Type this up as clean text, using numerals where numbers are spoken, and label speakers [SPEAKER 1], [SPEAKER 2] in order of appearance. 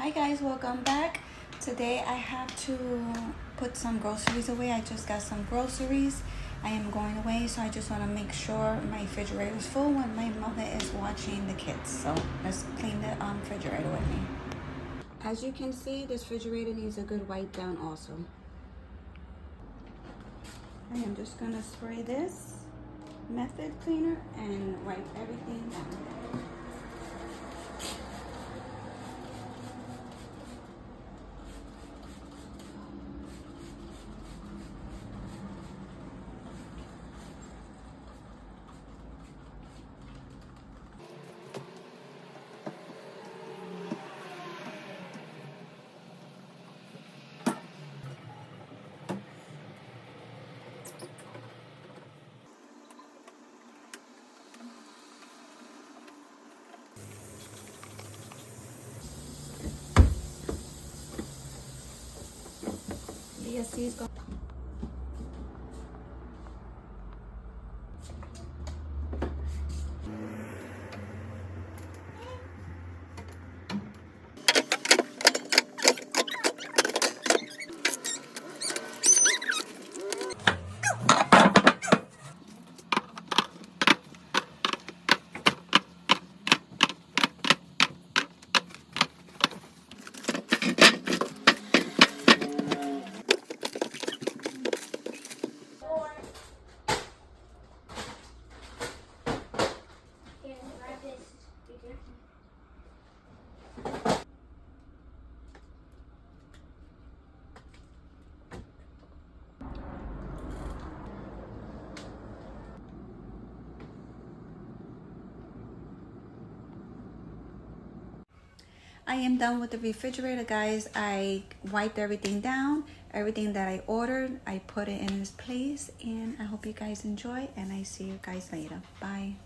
[SPEAKER 1] Hi guys, welcome back. Today I have to put some groceries away. I just got some groceries. I am going away, so I just want to make sure my refrigerator is full when my mother is watching the kids. So let's clean the refrigerator with me. As you can see, this refrigerator needs a good wipe down also. I am just going to spray this method cleaner and wipe everything down. DSC is going. I am done with the refrigerator, guys. I wiped everything down. Everything that I ordered, I put it in its place. And I hope you guys enjoy. And I see you guys later. Bye.